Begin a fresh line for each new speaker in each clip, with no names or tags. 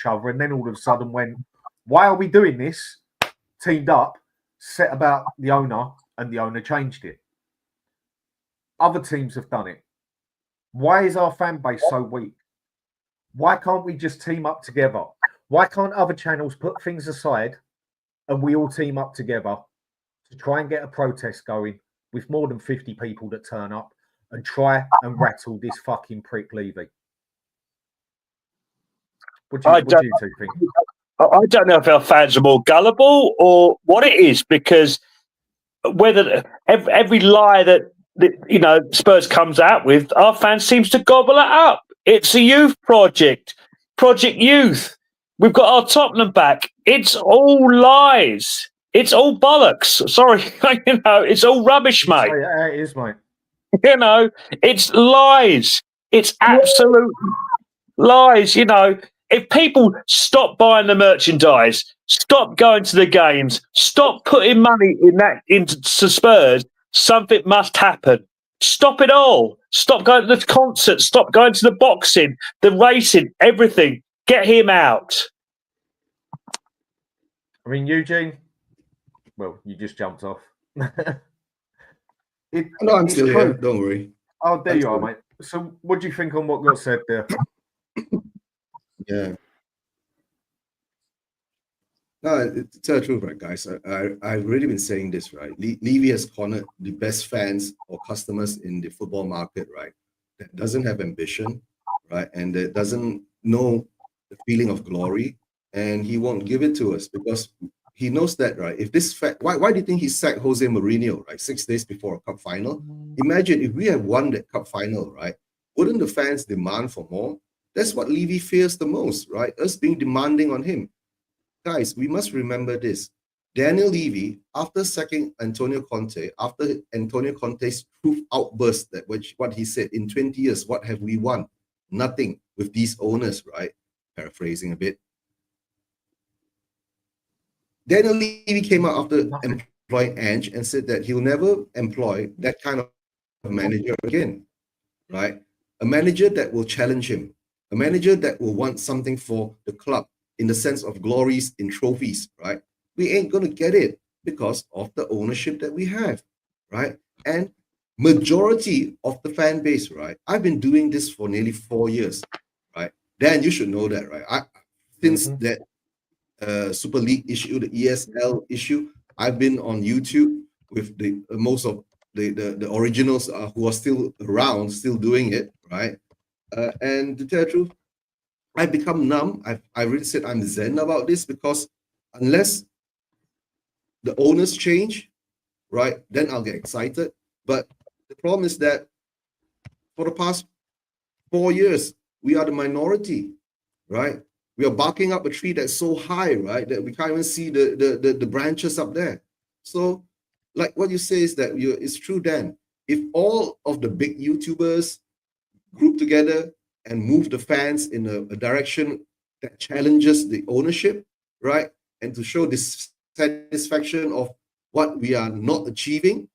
each other, and then all of a sudden went, why are we doing this? Teamed up, set about the owner, and the owner changed it. Other teams have done it. Why is our fan base so weak? Why can't we just team up together? Why can't other channels put things aside and we all team up together to try and get a protest going with more than 50 people that turn up and try and rattle this fucking prick Levy? What do you two think?
I don't know if our fans are more gullible or what it is, because whether every lie that Spurs comes out with, our fans seems to gobble it up. It's a youth project, Project Youth. We've got our Tottenham back. It's all lies. It's all bollocks. Sorry, it's all rubbish, mate.
Yeah, it is, mate.
It's lies. It's absolute lies. If people stop buying the merchandise, stop going to the games, stop putting money into Spurs, something must happen. Stop it all. Stop going to the concerts. Stop going to the boxing, the racing, everything. Get him out.
I mean, Eugene, well, you just jumped off.
No, I'm still here. Don't worry.
Oh, there you are, mate. So what do you think on what got said there?
Yeah. No, to tell the truth, right, guys, I've really been saying this, right? Levy has cornered the best fans or customers in the football market, right? That doesn't have ambition, right? And that doesn't know the feeling of glory, and he won't give it to us because he knows that, right? If this fact, why do you think he sacked Jose Mourinho, right? 6 days before a cup final? Imagine if we had won that cup final, right? Wouldn't the fans demand for more? That's what Levy fears the most, right? Us being demanding on him. Guys, we must remember this. Daniel Levy, after sacking Antonio Conte, after Antonio Conte's truth outburst, what he said, in 20 years, what have we won? Nothing with these owners, right? Paraphrasing a bit. Daniel Levy came out after employing Ange and said that he'll never employ that kind of manager again, right? A manager that will challenge him, a manager that will want something for the club in the sense of glories in trophies, right? We ain't going to get it because of the ownership that we have, right? And majority of the fan base, right? I've been doing this for nearly 4 years, right? Dan, you should know that, right? Since that Super League issue, the ESL issue, I've been on YouTube with the most of the originals who are still around, still doing it, right? And to tell the truth, I've become numb. I really said I'm zen about this because unless the owners change, right, then I'll get excited. But the problem is that for the past 4 years, we are the minority, right? We are barking up a tree that's so high, right, that we can't even see the branches up there. So, like what you say is that it's true, Dan. If all of the big YouTubers group together and move the fans in a direction that challenges the ownership, right? And to show this satisfaction of what we are not achieving,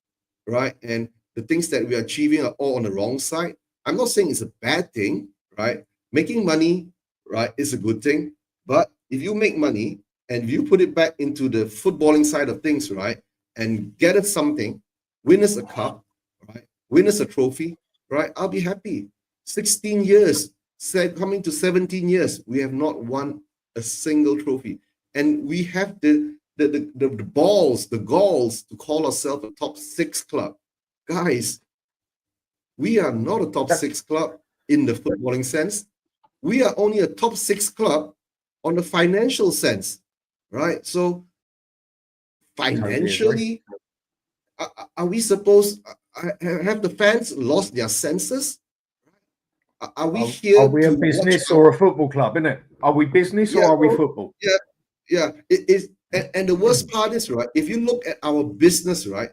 right? And the things that we are achieving are all on the wrong side. I'm not saying it's a bad thing, right? Making money, right, is a good thing. But if you make money and if you put it back into the footballing side of things, right? And get us something, win us a cup, right? Win us a trophy, right? I'll be happy. 16 years, coming to 17 years, we have not won a single trophy. And we have the balls, the galls to call ourselves a top 6 club. Guys, we are not a top 6 club in the footballing sense. We are only a top 6 club on the financial sense, right? So financially, are we supposed, have the fans lost their senses? Are we here?
Are we a business or a football club, isn't it? Are we business or are we football?
Yeah. It is, and the worst part is, right, if you look at our business, right,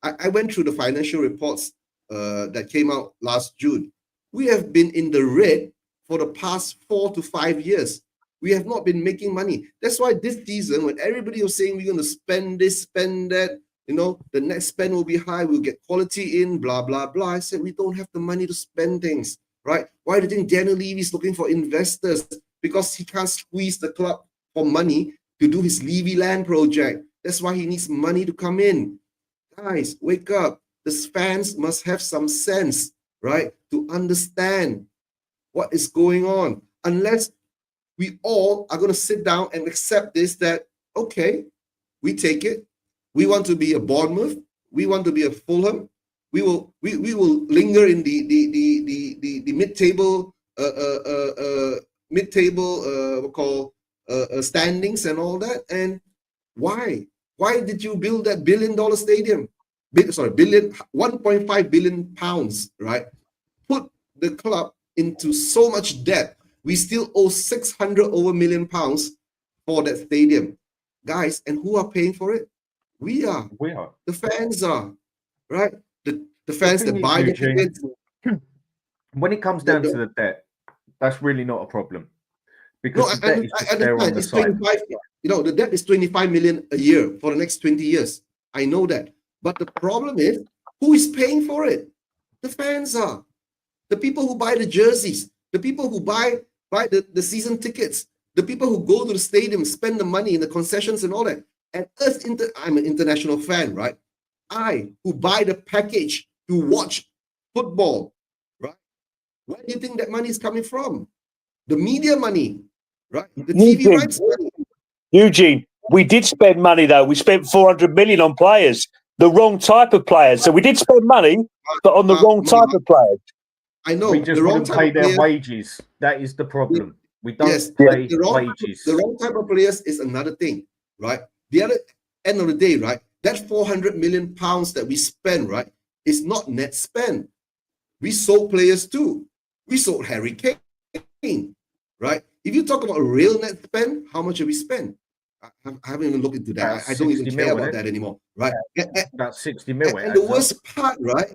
I went through the financial reports that came out last June. We have been in the red for the past 4 to 5 years. We have not been making money. That's why this season, when everybody was saying we're going to spend this, spend that, the next spend will be high, we'll get quality in, blah, blah, blah. I said, we don't have the money to spend things, right? Why do you think Daniel Levy is looking for investors? because he can't squeeze the club for money to do his Levy Land project. That's why he needs money to come in. Guys, wake up. The fans must have some sense, right, to understand what is going on. Unless we all are going to sit down and accept this, that, okay, we take it. We want to be a Bournemouth. We want to be a Fulham. We will linger in the mid-table standings and all that. And why did you build that $1 billion stadium? 1.5 billion pounds, right? Put the club into so much debt. We still owe 600 over million pounds for that stadium, guys. And who are paying for it? We are. The fans are, right? The fans that buy the tickets.
When it comes down to the debt, that's really not a problem, because the debt is just there on the side.
The debt is 25 million a year for the next 20 years. I know that. But the problem is, who is paying for it? The fans are. The people who buy the jerseys, the people who buy the season tickets, the people who go to the stadium, spend the money in the concessions and all that. And us, I'm an international fan, right? I, who buy the package to watch football, right? Where do you think that money is coming from? The media money, right? The TV rights money.
Eugene, we did spend money, though. We spent 400 million on players, the wrong type of players. So we did spend money, but on the wrong type of players.
I know.
We just wouldn't pay their wages. That is the problem. We don't pay wages.
The wrong type of players is another thing, right? The other end of the day, right? That 400 million pounds that we spend, right, is not net spend. We sold players too. We sold Harry Kane, right? If you talk about a real net spend, how much have we spent? I haven't even looked into that. I don't even care about that anymore, right?
About 60 mil.
And the worst part, right?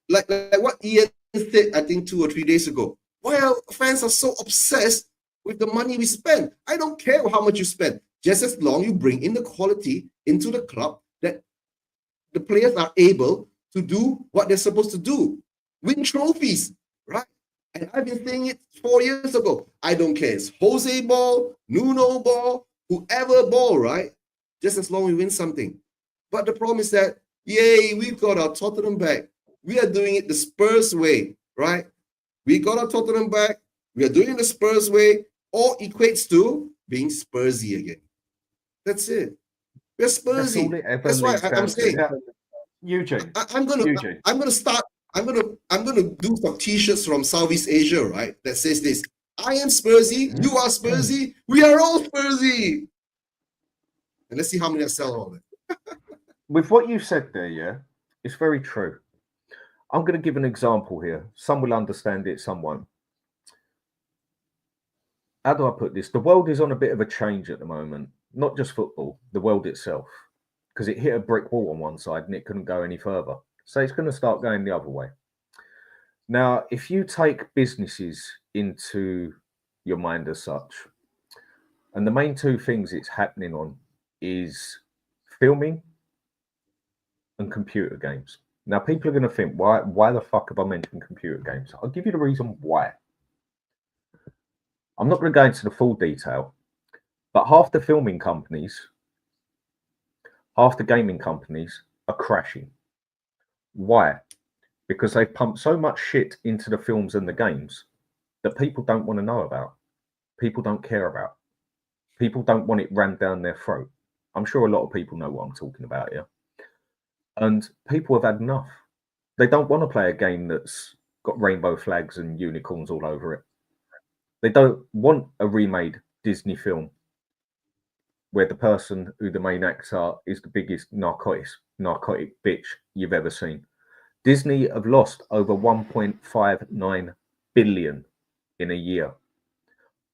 Like what Ian said, I think 2 or 3 days ago. Why are fans are so obsessed with the money we spend? I don't care how much you spend, just as long you bring in the quality into the club that the players are able to do what they're supposed to do, win trophies, right? And I've been saying it 4 years ago. I don't care. It's Jose ball, Nuno ball, whoever ball, right? Just as long we win something. But the problem is that, yay, we've got our Tottenham back. We are doing it the Spurs way, right? We got our Tottenham back. We are doing it the Spurs way. All equates to being Spursy again. That's it. We're Spursy. That's why I'm saying,
Eugene,
I'm gonna do some t-shirts from Southeast Asia, right? That says this: I am Spursy, you are Spursy, we are all Spursy. And let's see how many I sell all that.
With what you said there, yeah, it's very true. I'm going to give an example here. Some will understand it, some won't. How do I put this? The world is on a bit of a change at the moment. Not just football, the world itself. Because it hit a brick wall on one side and it couldn't go any further. So it's going to start going the other way. Now, if you take businesses into your mind as such, and the main two things it's happening on is filming and computer games. Now, people are going to think, why the fuck have I mentioned computer games? I'll give you the reason why. I'm not going to go into the full detail, but half the filming companies, half the gaming companies are crashing. Why? Because they've pumped so much shit into the films and the games that people don't want to know about. People don't care about. People don't want it rammed down their throat. I'm sure a lot of people know what I'm talking about here. And people have had enough. They don't want to play a game that's got rainbow flags and unicorns all over it. They don't want a remade Disney film where the person who the main actor is the biggest narcotic bitch you've ever seen. Disney have lost over 1.59 billion in a year.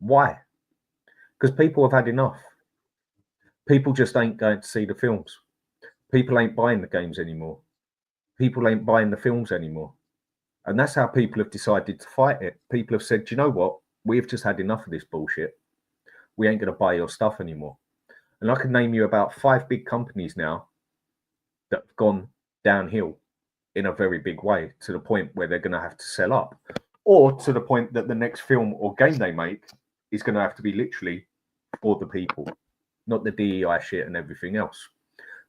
Why? Because people have had enough. People just ain't going to see the films. People ain't buying the games anymore. People ain't buying the films anymore. And that's how people have decided to fight it. People have said, do you know what? We've just had enough of this bullshit. We ain't going to buy your stuff anymore. And I can name you about 5 big companies now that have gone downhill in a very big way, to the point where they're going to have to sell up, or to the point that the next film or game they make is going to have to be literally for the people, not the DEI shit and everything else.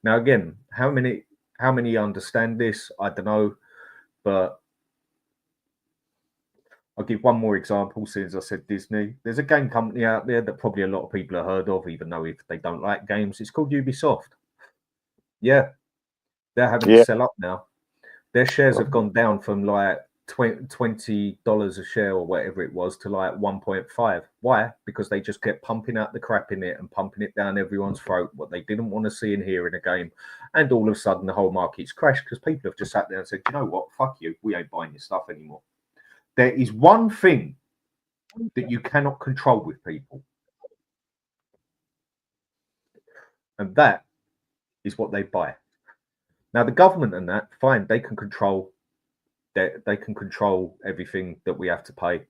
Now, again, how many understand this? I don't know, but I'll give one more example since I said Disney. There's a game company out there that probably a lot of people have heard of, even though if they don't like games. It's called Ubisoft. Yeah, they're having to sell up now. Their shares have gone down from like $20 a share or whatever it was to like 1.5. Why? Because they just kept pumping out the crap in it and pumping it down everyone's throat, what they didn't want to see and hear in a game. And all of a sudden the whole market's crashed because people have just sat there and said, you know what, fuck you, we ain't buying your stuff anymore. There is one thing that you cannot control with people, and that is what they buy. Now the government and that, fine, they can control everything that we have to pay,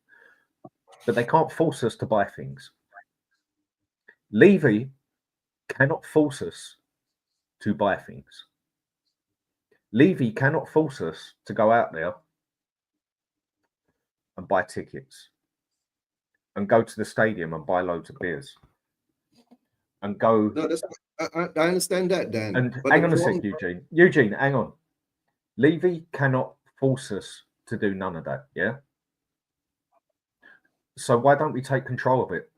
but they can't force us to buy things. Levy cannot force us to buy things. Levy cannot force us to go out there and buy tickets and go to the stadium and buy loads of beers and go.
No, that's I understand that, Dan.
And
but
hang on a sec, Eugene. Eugene, hang on. Levy cannot force us to do none of that, yeah? So why don't we take control of it?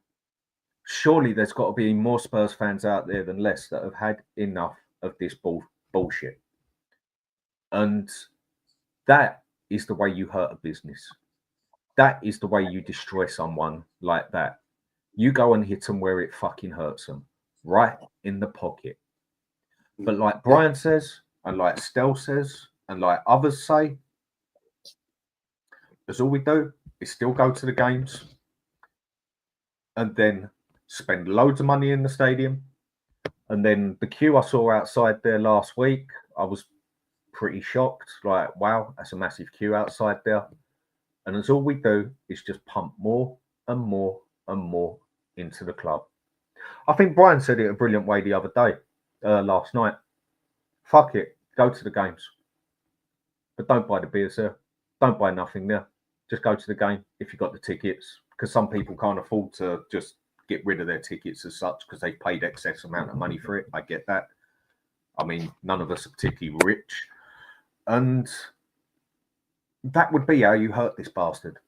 Surely there's got to be more Spurs fans out there than less that have had enough of this bullshit. And that is the way you hurt a business. That is the way you destroy someone like that. You go and hit them where it fucking hurts them, right in the pocket. But like Brian says, and like Stel says, and like others say, that's all we do is still go to the games and then spend loads of money in the stadium. And then the queue I saw outside there last week, I was pretty shocked. Like, wow, that's a massive queue outside there. And that's all we do is just pump more and more and more into the club. I think Brian said it a brilliant way the other day, last night. Fuck it, go to the games. But don't buy the beers there. Don't buy nothing there. Just go to the game if you've got the tickets. Because some people can't afford to just get rid of their tickets as such because they've paid excess amount of money for it. I get that. I mean, none of us are particularly rich. And that would be how you hurt this bastard.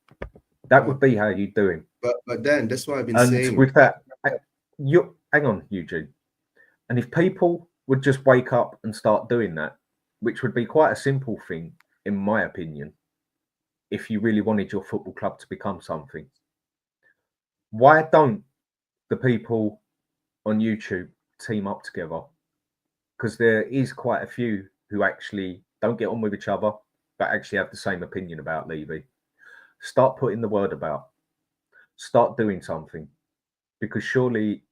That would be how you do him.
But Dan, that's what I've been
and
saying.
With that, hang on, Eugene. And if people would just wake up and start doing that, which would be quite a simple thing, in my opinion, if you really wanted your football club to become something, why don't the people on YouTube team up together? Because there is quite a few who actually don't get on with each other, but actually have the same opinion about Levy. Start putting the word about. Start doing something. Because surely,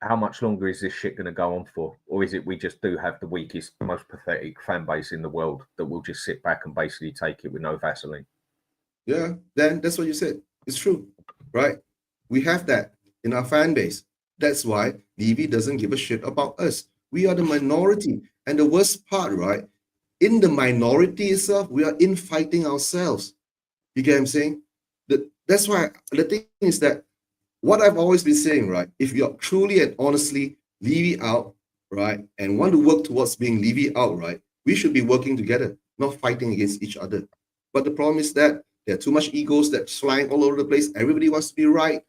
how much longer is this shit going to go on for? Or is it we just do have the weakest, most pathetic fan base in the world that will just sit back and basically take it with no Vaseline?
Yeah, Dan, that's what you said. It's true, right? We have that in our fan base. That's why Levy doesn't give a shit about us. We are the minority. And the worst part, right? In the minority itself, we are infighting ourselves. You get what I'm saying? That's why the thing is that what I've always been saying, right? If you're truly and honestly Levy out, right, and want to work towards being Levy out, right, we should be working together, not fighting against each other. But the problem is that there are too much egos that's flying all over the place. Everybody wants to be right?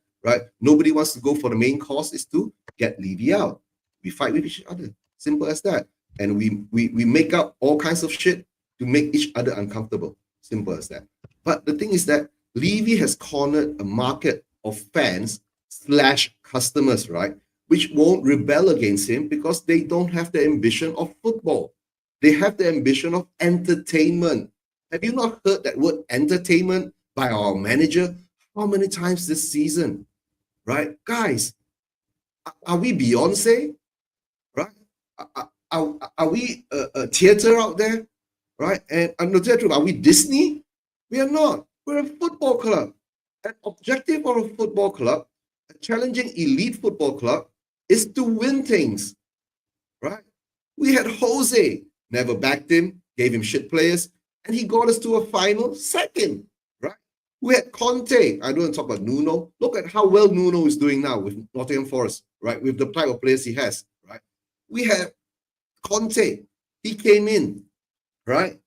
Nobody wants to go for the main cause is to get Levy out. We fight with each other. Simple as that. And we make up all kinds of shit to make each other uncomfortable. Simple as that. But the thing is that Levy has cornered a market of fans / customers, right? Which won't rebel against him because they don't have the ambition of football. They have the ambition of entertainment. Have you not heard that word entertainment by our manager? How many times this season? Right? Guys, are we Beyonce? Right? Are we a theater out there? Right? And no, are we Disney? We are not. We're a football club. An objective of a football club, a challenging elite football club, is to win things. Right? We had Jose, never backed him, gave him shit players, and he got us to a final second. Right? We had Conte. I don't want to talk about Nuno. Look at how well Nuno is doing now with Nottingham Forest, right? With the type of players he has, right? We had Conte. He came in, right?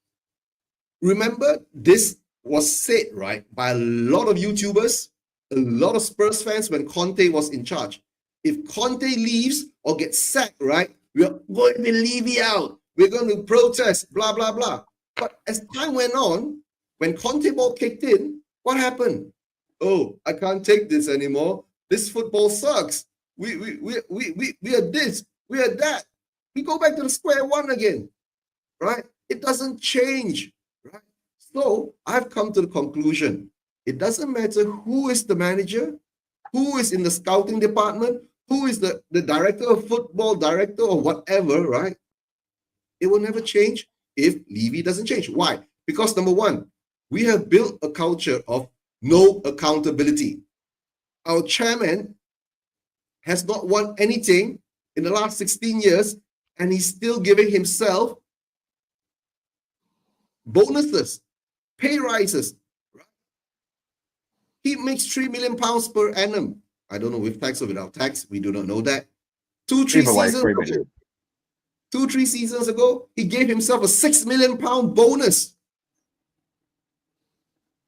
Remember, this was said, right, by a lot of YouTubers, a lot of Spurs fans when Conte was in charge. If Conte leaves or gets sacked, right, we're going to leave Levy out. We're going to protest, blah, blah, blah. But as time went on, when Conte ball kicked in, what happened? Oh, I can't take this anymore. This football sucks. We are this, we are that. We go back to the square one again, right? It doesn't change, right? So I've come to the conclusion, it doesn't matter who is the manager, who is in the scouting department, who is the director of football, director or whatever, right? It will never change if Levy doesn't change. Why? Because number one, we have built a culture of no accountability. Our chairman has not won anything in the last 16 years, and he's still giving himself bonuses, pay rises. Right? He makes £3 million per annum. I don't know with tax or without tax. We do not know that. 2-3 seasons ago, he gave himself a £6 million bonus.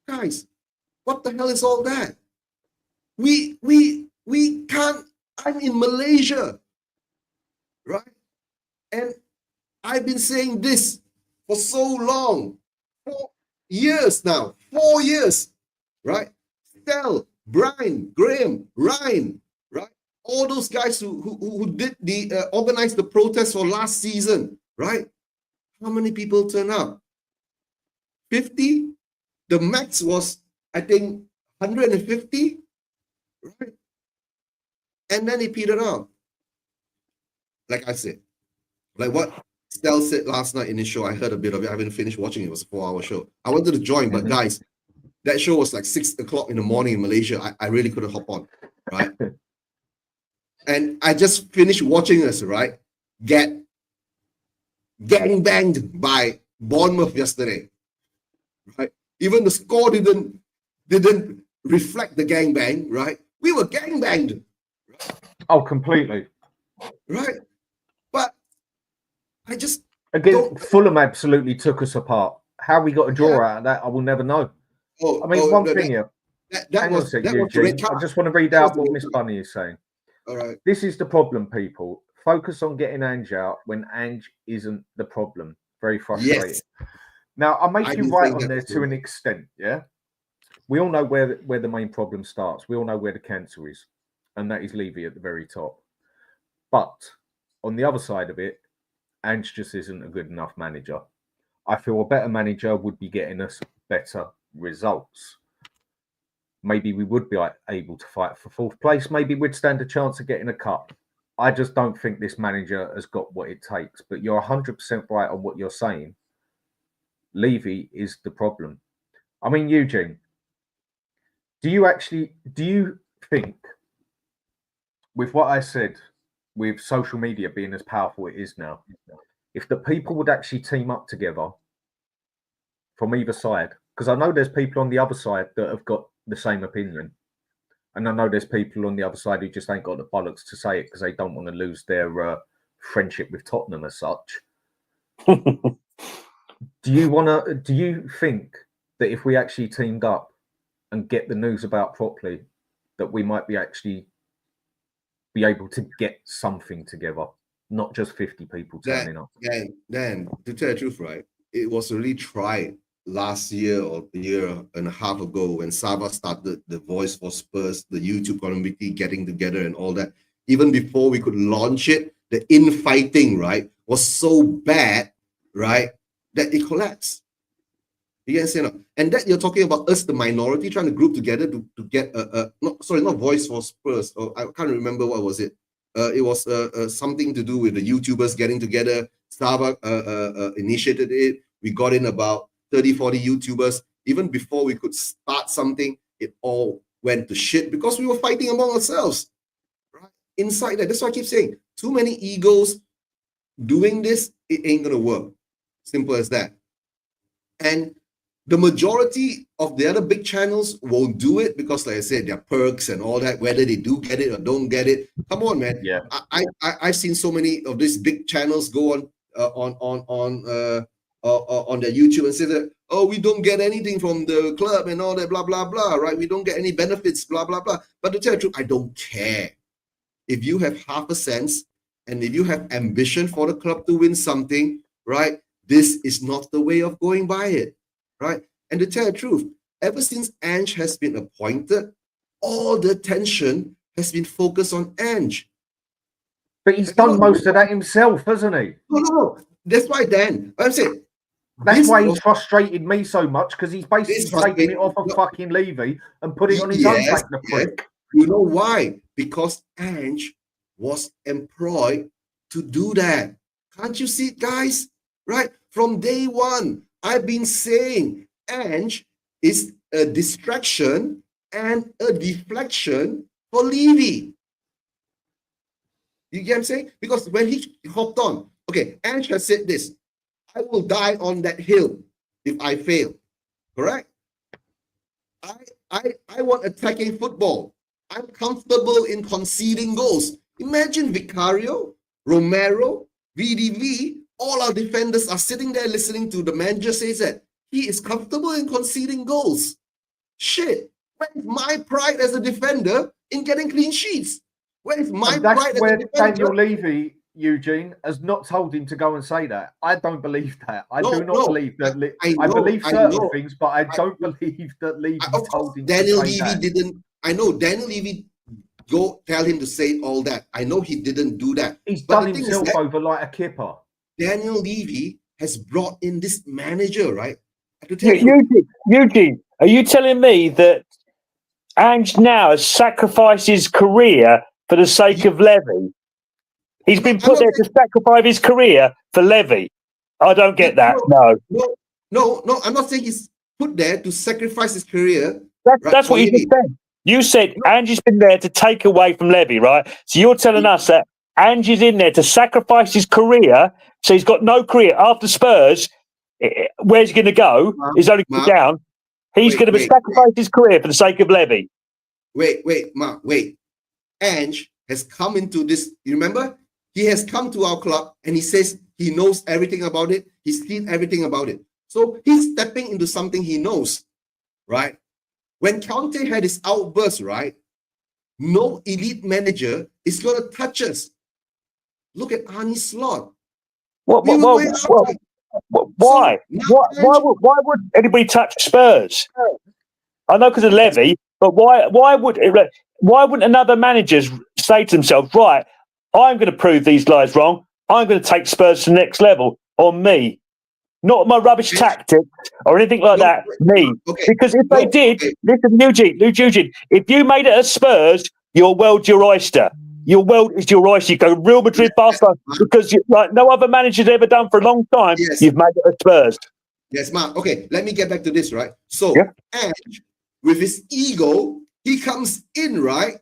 Guys, what the hell is all that? We can't. I'm in Malaysia, right? And I've been saying this for so long, 4 years now, 4 years, right? Stel, Brian, Graham, Ryan, right? All those guys who did the organized the protest for last season, right? How many people turn up? 50? The max was, I think, 150, right? And then it petered out. Like I said, like what Stel said last night in his show, I heard a bit of it. I haven't finished watching it. It was a 4-hour show. I wanted to join, but guys, that show was like 6 o'clock in the morning in Malaysia. I really couldn't hop on, right? And I just finished watching this, right? Get gang banged by Bournemouth yesterday, right? Even the score didn't reflect the gangbang, right? We were gangbanged.
Oh, completely.
Right? But I just
again, Fulham absolutely took us apart. How we got a draw out of that, I will never know. I mean, one thing here. Hang on a sec, Eugene. I just want to read out what Miss Bunny is saying.
All right.
This is the problem, people. Focus on getting Ange out when Ange isn't the problem. Very frustrating. Yes. Now, I make you right on there to an extent, yeah? We all know where the main problem starts. We all know where the cancer is, and that is Levy at the very top. But on the other side of it, Ange just isn't a good enough manager. I feel a better manager would be getting us better results. Maybe we would be able to fight for 4th place. Maybe we'd stand a chance of getting a cup. I just don't think this manager has got what it takes. But you're 100% right on what you're saying. Levy is the problem. I mean, Eugene, do you think, with what I said, with social media being as powerful it is now, if the people would actually team up together from either side, because I know there's people on the other side that have got the same opinion, and I know there's people on the other side who just ain't got the bollocks to say it because they don't want to lose their friendship with Tottenham as such. Do you think that if we actually teamed up and get the news about properly, that we might be actually be able to get something together, not just 50 people turning up?
Dan, to tell the truth, right, it was really tried last year or a year and a half ago when Sabah started the Voice for Spurs, the YouTube community getting together and all that. Even before we could launch it, the infighting, right, was so bad, right, that it collapsed. Yes, you know, and that you're talking about us, the minority, trying to group together to get not Voice for Spurs. Or I can't remember what was it. It was something to do with the YouTubers getting together. Sabah initiated it. We got in about 30-40 YouTubers. Even before we could start something, it all went to shit because we were fighting among ourselves. Right? Inside that, that's why I keep saying, too many egos doing this, it ain't gonna work. Simple as that. And The majority of the other big channels won't do it because, like I said, there are perks and all that, whether they do get it or don't get it. Come on, man.
Yeah.
I've seen so many of these big channels go on their YouTube and say that, oh, we don't get anything from the club and all that, blah, blah, blah, right? We don't get any benefits, blah, blah, blah. But to tell the truth, I don't care. If you have half a sense and if you have ambition for the club to win something, right? This is not the way of going by it. Right? And to tell the truth, ever since Ange has been appointed, all the attention has been focused on Ange.
But he's done most of that himself, hasn't he?
No. That's why, Dan, I'm saying.
That's why he frustrated me so much, because he's basically taken it off of fucking Levy and put it on his own back, the prick.
You know why? Because Ange was employed to do that. Can't you see it, guys? Right? From day one, I've been saying Ange is a distraction and a deflection for Levy. You get what I'm saying? Because when he hopped on, okay, Ange has said this, I will die on that hill if I fail. Correct? I want attacking football. I'm comfortable in conceding goals. Imagine Vicario, Romero, VDV, all our defenders are sitting there listening to the manager say that he is comfortable in conceding goals. Shit, where is my pride as a defender in getting clean sheets? Where is my pride as a defender?
Daniel Levy, Eugene, has not told him to go and say that. I don't believe that. I do not believe that. I believe certain things, but I don't believe that Levy told him
Daniel
to say
Levy
that.
didn't. I know Daniel Levy go tell him to say all that. I know he didn't do that.
He's done himself over like a kipper.
Daniel Levy has brought in this manager, right?
Eugene, are you telling me that Ange now has sacrificed his career for the sake of Levy? He's been put there to sacrifice his career for Levy. I don't get that.
No. I'm not saying he's put there to sacrifice his career.
That's what you just said. You said Ange has been there to take away from Levy, right? So you're telling us that Ange is in there to sacrifice his career, so he's got no career after Spurs. Where's he going to go? He's only down. He's going to sacrifice his career for the sake of Levy.
Wait. Ange has come into this. You remember? He has come to our club and he says he knows everything about it. He's seen everything about it. So he's stepping into something he knows, right? When Conte had his outburst, right? No elite manager is going to touch us. Look at Arne Slot.
Why? Why would anybody touch Spurs? I know because of Levy, but why wouldn't another manager say to themselves, right, I'm going to prove these guys wrong. I'm going to take Spurs to the next level on me. Not my rubbish tactics or anything like that. Me. Because if they did, listen, Eugene, if you made it at Spurs, your world's your oyster. Your world is your oyster. You go Real Madrid, Barcelona, because like no other manager's ever done for a long time. Yes. You've made it at Spurs.
Yes, Mark. Okay, let me get back to this, right? So, Ange, with his ego, he comes in, right?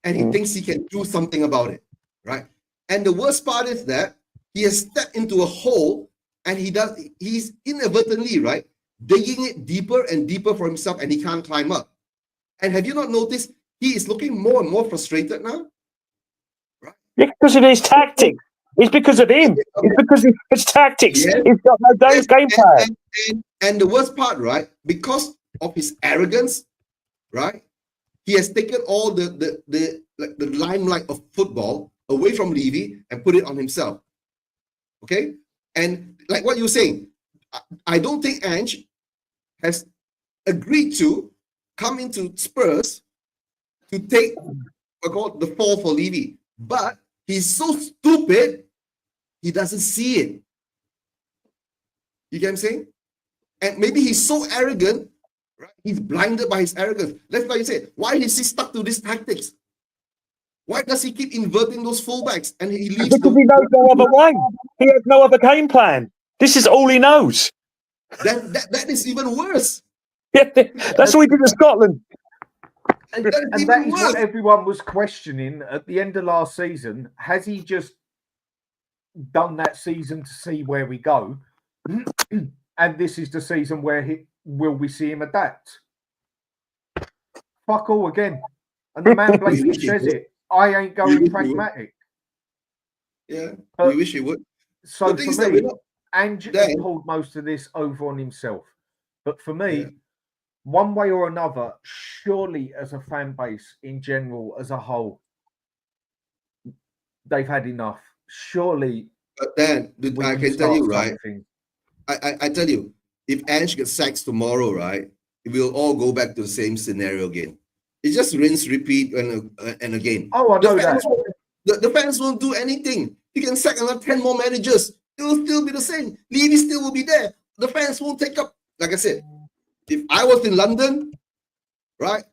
And he thinks he can do something about it, right? And the worst part is that he has stepped into a hole and he's inadvertently, right, digging it deeper and deeper for himself and he can't climb up. And have you not noticed he is looking more and more frustrated now?
Right? Because of his tactics. It's because of him. It's because of his tactics. Yes. He's got no game plan.
And the worst part, right, because of his arrogance, right, he has taken all the limelight of football away from Levy and put it on himself. Okay? And like what you're saying, I don't think Ange has agreed to come into Spurs to take the fall for Levy. But he's so stupid, he doesn't see it. You get what I'm saying? And maybe he's so arrogant, right? He's blinded by his arrogance. That's why you say, why is he stuck to these tactics? Why does he keep inverting those fullbacks and he leaves?
Because he knows no other way. He has no other game plan. This is all he knows.
That is even worse.
Yeah, that's what he did in Scotland.
And that is what everyone was questioning at the end of last season. Has he just done that season to see where we go? And this is the season where will we see him adapt? Fuck all again. And the man blatantly says it. I ain't going pragmatic.
Yeah,
But,
we wish he would.
So for me, Ange has pulled most of this over on himself. But for me, one way or another, surely as a fan base in general, as a whole, they've had enough. Surely.
But Dan, I can tell you, right?
Something.
I tell you, if Ange gets sacked tomorrow, right, we'll all go back to the same scenario again. It's just rinse, repeat, and again.
Oh, I know that.
The fans won't do anything. You can sack another 10 more managers. It will still be the same. Levy still will be there. The fans won't take up. Like I said, if I was in London, right,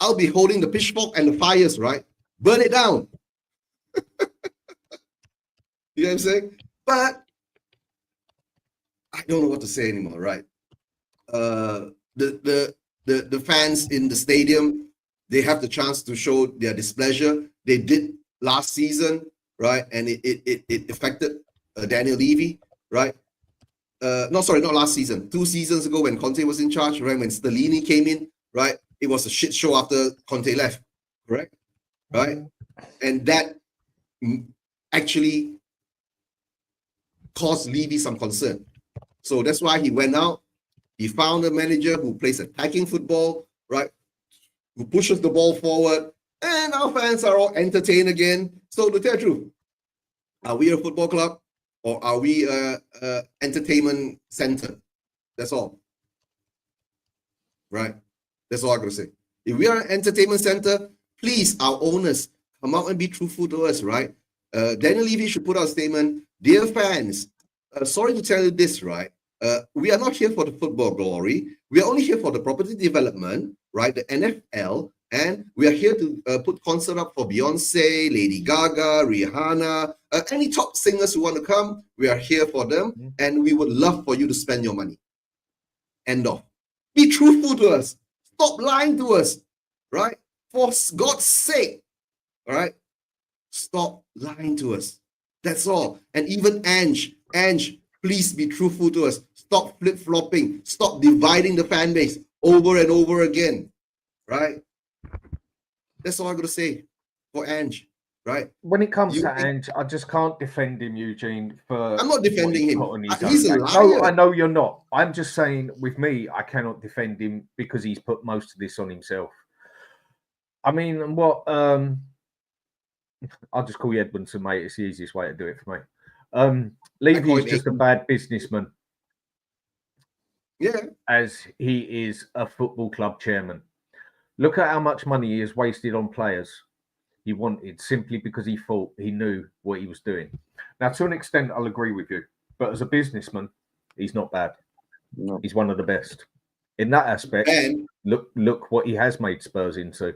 I'll be holding the pitchfork and the fires, right? Burn it down. You know what I'm saying? But I don't know what to say anymore, right? The fans in the stadium, they have the chance to show their displeasure. They did last season, right? And it affected Daniel Levy, right? Not last season. 2 seasons ago when Conte was in charge, right? When Stellini came in, right? It was a shit show after Conte left, correct? Right? And that actually caused Levy some concern. So that's why he went out. He found a manager who plays attacking football, right? Who pushes the ball forward, and our fans are all entertained again. So to tell the truth, are we a football club or are we a entertainment center? That's all. Right? That's all I'm going to say. If we are an entertainment center, please, our owners, come out and be truthful to us, right? Daniel Levy should put out a statement. Dear fans, sorry to tell you this, right? We are not here for the football glory. We are only here for the property development, right? The NFL, and we are here to put concert up for Beyonce, Lady Gaga, Rihanna, any top singers who want to come. We are here for them, and we would love for you to spend your money. End of. Be truthful to us. Stop lying to us, right? For God's sake, all right? Stop lying to us. That's all. And even Ange, please be truthful to us. Stop flip-flopping. Stop dividing the fan base over and over again, right? That's all I'm going to say for Ange, right?
When it comes to Ange, I just can't defend him, Eugene.
I'm not defending him.
He's a liar. No, I know you're not. I'm just saying, with me, I cannot defend him because he's put most of this on himself. I mean, what... I'll just call you Edmondson, mate. It's the easiest way to do it for me. Levy is just a bad businessman.
Yeah.
As he is a football club chairman. Look at how much money he has wasted on players he wanted simply because he thought he knew what he was doing. Now, to an extent, I'll agree with you. But as a businessman, he's not bad. No. He's one of the best. In that aspect, look what he has made Spurs into.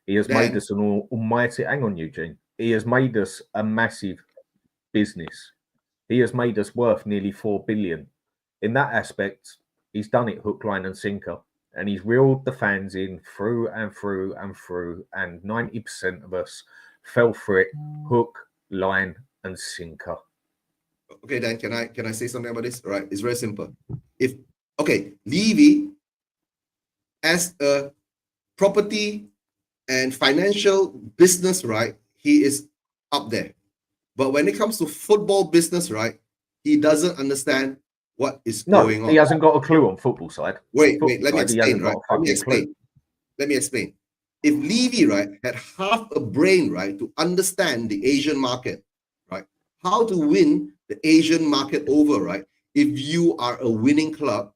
He has made us an almighty... Hang on, Eugene. He has made us a massive business. He has made us worth nearly 4 billion. In that aspect, he's done it hook, line and sinker. And he's reeled the fans in through and through and through. And 90% of us fell for it, hook, line and sinker.
Okay, Dan, can I say something about this? All right, it's very simple. Levy, as a property and financial business, right, he is up there. But when it comes to football business, right, he doesn't understand what is going on.
He hasn't got a clue on football side.
Wait, let me explain, right? Let me explain. If Levy, right, had half a brain, right, to understand the Asian market, right, how to win the Asian market over, right, if you are a winning club,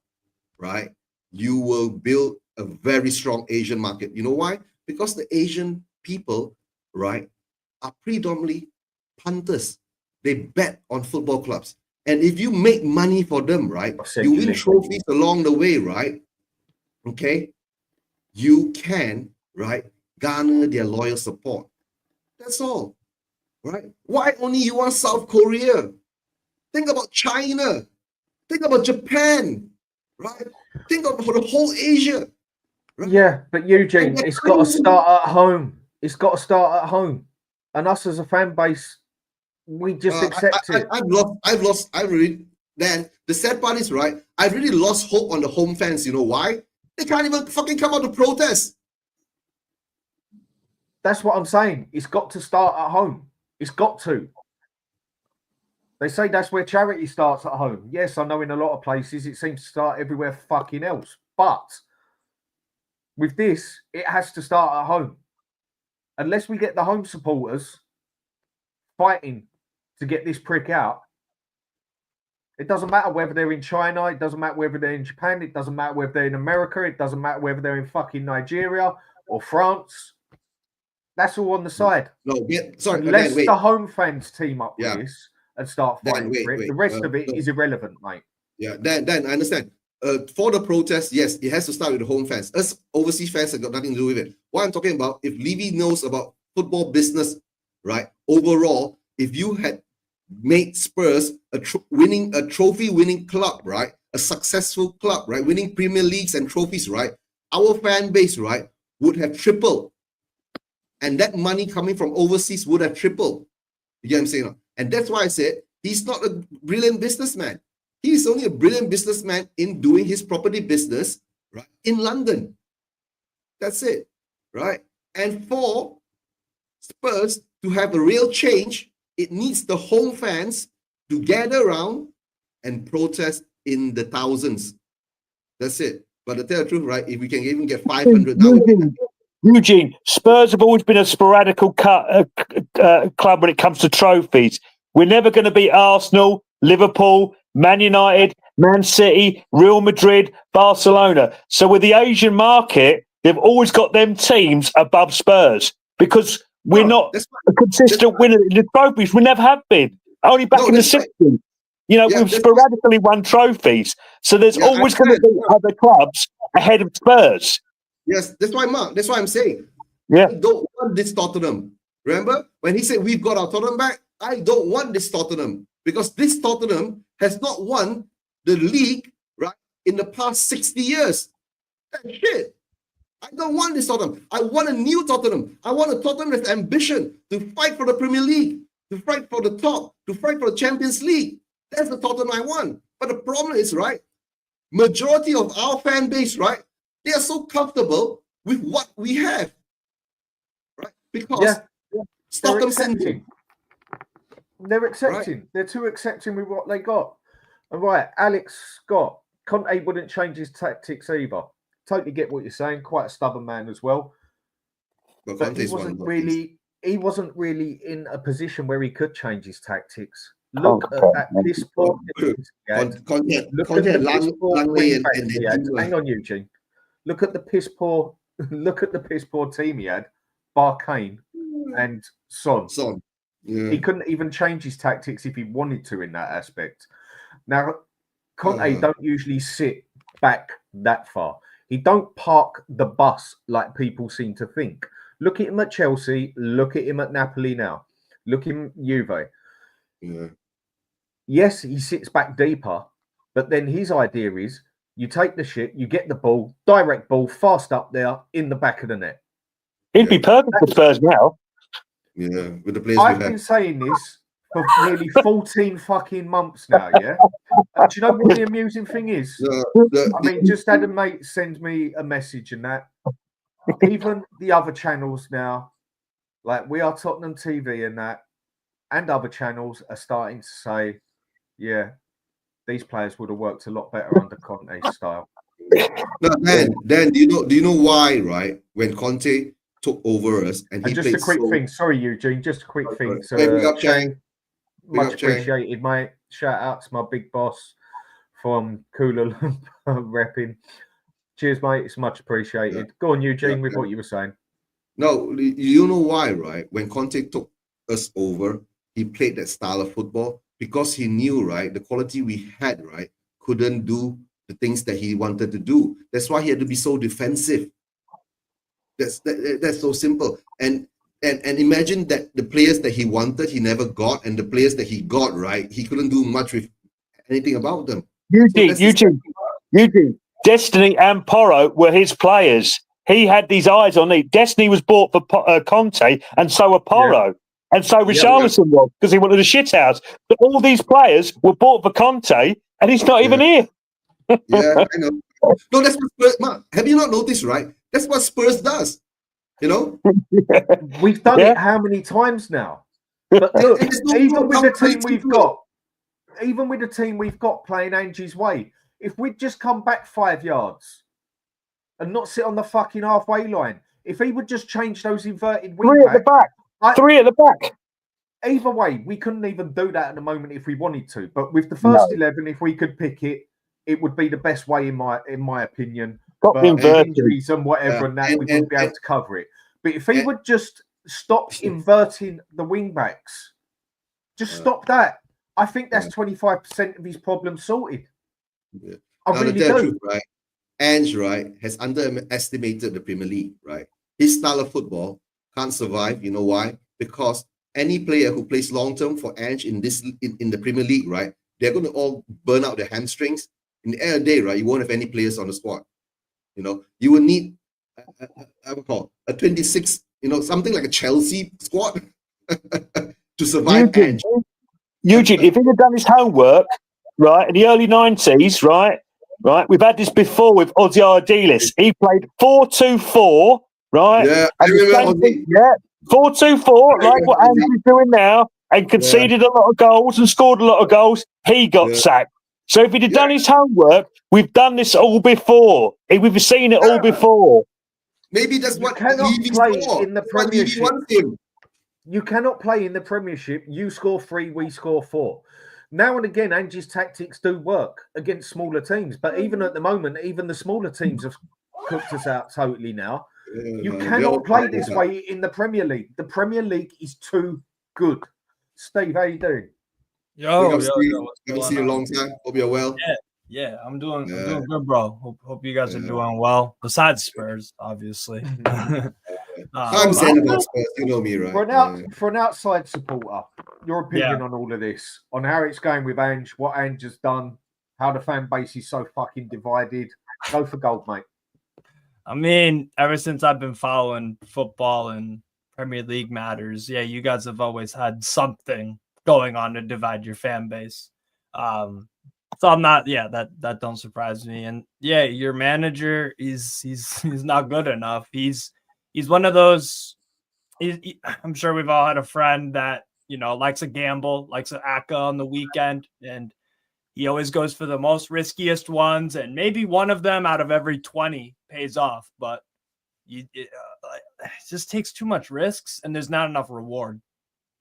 right, you will build a very strong Asian market. You know why? Because the Asian people, right, are predominantly punters. They bet on football clubs. And if you make money for them, right, you win trophies along the way, right, okay, you can, right, garner their loyal support. That's all, right? Why only you want South Korea? Think about China. Think about Japan, right? Think about the whole Asia.
Right? Yeah, but Eugene, it's got to start at home. It's got to start at home. And us as a fan base, we just accept it.
I've really then the sad part is, right, I've really lost hope on the home fans. You know why? They can't even fucking come out to protest.
That's what I'm saying. It's got to start at home. It's got to. They say that's where charity starts, at home. Yes, I know in a lot of places it seems to start everywhere fucking else. But with this, it has to start at home. Unless we get the home supporters fighting to get this prick out, it doesn't matter whether they're in China, it doesn't matter whether they're in Japan, it doesn't matter whether they're in America, it doesn't matter whether they're in fucking Nigeria or France. That's all on the side.
No, sorry,
unless
wait.
the home fans team up with
Yeah.
this and start fighting for it, the rest of it is irrelevant, mate.
Yeah, Dan, I understand. For the protest, yes, it has to start with the home fans. Us overseas fans have got nothing to do with it. What I'm talking about, if Levy knows about football business, right, overall, if you had made Spurs winning a trophy-winning club, right, a successful club, right, winning Premier Leagues and trophies, right, our fan base, right, would have tripled. And that money coming from overseas would have tripled. You get what I'm saying? And that's why I said he's not a brilliant businessman. He's only a brilliant businessman in doing his property business, right, in London. That's it, right? And for Spurs to have a real change, it needs the home fans to gather around and protest in the thousands. That's it. But to tell the truth, right, if we can even get 500 now.
Eugene, Spurs have always been a sporadic club when it comes to trophies. We're never going to beat Arsenal, Liverpool, Man United, Man City, Real Madrid, Barcelona. So with the Asian market, they've always got them teams above Spurs because we're not a consistent winner in the trophies. We never have been. Only back in the 60s. You know, we've sporadically won trophies. So there's always going to be other clubs ahead of Spurs.
Yes, that's why, Mark. That's why I'm saying.
Yeah.
I don't want this Tottenham. Remember when he said we've got our Tottenham back? I don't want this Tottenham because this Tottenham has not won the league, right, in the past 60 years. That shit. I don't want this Tottenham. I want a new Tottenham. I want a Tottenham with ambition to fight for the Premier League, to fight for the top, to fight for the Champions League. That's the Tottenham I want. But the problem is, right, majority of our fan base, right, they are so comfortable with what we have, right? Because Stockholm syndrome.
They're accepting. Right. They're too accepting with what they got. And right, Alex Scott, Conte wouldn't change his tactics either. Totally get what you're saying. Quite a stubborn man as well. But he wasn't really in a position where he could change his tactics. Look at that piss poor. Hang on, Eugene. Look at the piss poor. Look at the piss poor team he had. Bar Kane and Son.
Yeah.
He couldn't even change his tactics if he wanted to in that aspect. Now, Conte don't usually sit back that far. He don't park the bus like people seem to think. Look at him at Chelsea. Look at him at Napoli now. Look at him at Juve.
Yeah.
Yes, he sits back deeper, but then his idea is you take the shit, you get the ball, direct ball, fast up there in the back of the net.
He'd be perfect for Spurs now.
Yeah, with the players
I've been saying this for nearly 14 fucking months now, yeah? And do you know what the amusing thing is? I mean, just had a mate send me a message and that. Even the other channels now, like We Are Tottenham TV and that, and other channels are starting to say, yeah, these players would have worked a lot better under Conte's style.
No, Dan, do you know why, right? When Conte took over us and he
just a quick thing. Sorry, Eugene. Just a quick thing. So,
Shane,
much appreciated, mate. Shout out to my big boss from Kuala Lumpur repping. Cheers, mate. It's much appreciated. Yeah. Go on, Eugene, with what you were saying.
No, you know why, right? When Conte took us over, he played that style of football because he knew, right, the quality we had, right, couldn't do the things that he wanted to do. That's why he had to be so defensive. That's so simple. And imagine that the players that he wanted, he never got, and the players that he got, right, he couldn't do much with anything about them.
Eugene. Destiny and Porro were his players. He had these eyes on it. Destiny was bought for Conte, and so were Porro. And so Richarlison was, because he wanted a shit house. But all these players were bought for Conte, and he's not even here.
Yeah, I know. No, that's what Spurs. Mark, have you not noticed, right? That's what Spurs does. You know,
We've done it how many times now? But look, even with the team we've got playing Angie's way, if we'd just come back 5 yards and not sit on the fucking halfway line, if he would just change those inverted wing
Three at the back.
Either way, we couldn't even do that at the moment if we wanted to. But with the first 11, if we could pick it, it would be the best way in my opinion. But injuries and whatever and that, we wouldn't be able to cover it. But if he would just stop inverting the wing backs, just stop that. I think that's 25% of his problem sorted.
Yeah.
I really do.
Truth, right? Ange, right, has underestimated the Premier League, right? His style of football can't survive. You know why? Because any player who plays long term for Ange in the Premier League, right, they're going to all burn out their hamstrings. In the end of the day, right, you won't have any players on the squad. You know, you will need a 26, something like a Chelsea squad to survive Ange.
Eugene, if he had done his homework, right, in the early 90s, right, we've had this before with Ozzy Ardiles. He played 4-2-4, right?
Yeah, I remember.
4-2-4, like what Andy's doing now, and conceded a lot of goals and scored a lot of goals. He got sacked. So if he'd have done his homework, we've done this all before. We've seen it all before.
Maybe that's what
Levy play in the Premiership. You cannot play in the Premiership. You score 3, we score 4. Now and again, Angie's tactics do work against smaller teams. But even at the moment, even the smaller teams have cooked us out totally now. You cannot play this way in the Premier League. The Premier League is too good. Steve, how you doing?
Yo, haven't seen you a long time. Hope you're well.
Yeah, I'm doing good, bro. Hope you guys are doing well. Besides Spurs, obviously.
I'm saying about Spurs. You know me, right?
For an outside supporter, your opinion on all of this, on how it's going with Ange, what Ange has done, how the fan base is so fucking divided. Go for gold, mate.
I mean, ever since I've been following football and Premier League matters, you guys have always had something going on to divide your fan base. So I'm not, that don't surprise me. And your manager he's not good enough. He's one of those. I'm sure we've all had a friend that likes a gamble, likes an ACA on the weekend, and he always goes for the most riskiest ones, and maybe one of them out of every 20 pays off. But it just takes too much risks, and there's not enough reward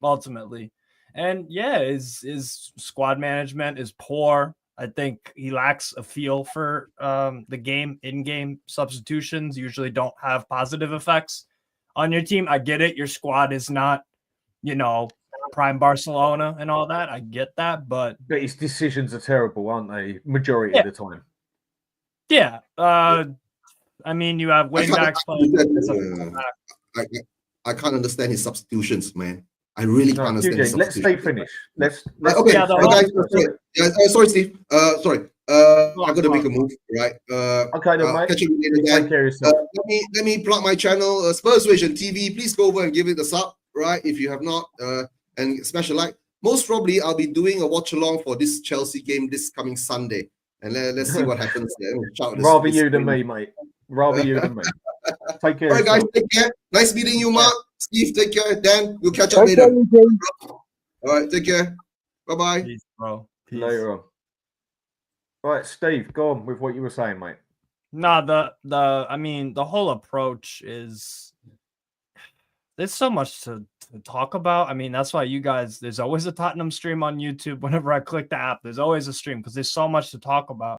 ultimately. And his squad management is poor. I think he lacks a feel for the game. In-game substitutions usually don't have positive effects on your team. I get it. Your squad is not, prime Barcelona and all that. I get that, but
his decisions are terrible, aren't they? Majority of the time.
Yeah. I mean, you have wing backs playing.
I can't understand his substitutions, man. I really can't understand his
substitutions. Let's stay finished. Let's
okay. Guys, sorry, Steve. Sorry. I'm gonna make a move, right?
Okay, then, mate.
Catch you later,
take care of yourself.
Let me plug my channel, Spurs Vision TV. Please go over and give it a sub, right? If you have not, and smash a like. Most probably, I'll be doing a watch along for this Chelsea game this coming Sunday, and let's see what happens there.
Rather you than me, mate. Rather you than me. Take care.
All right, guys. Take care. Nice meeting you, Mark. Steve, take care. Dan, we'll catch up later. All right, take care. Bye-bye.
Peace, bro. Peace.
Later on. All right, Steve, go on with what you were saying, mate.
No, the whole approach is there's so much to talk about. I mean, that's why there's always a Tottenham stream on YouTube. Whenever I click the app, there's always a stream because there's so much to talk about.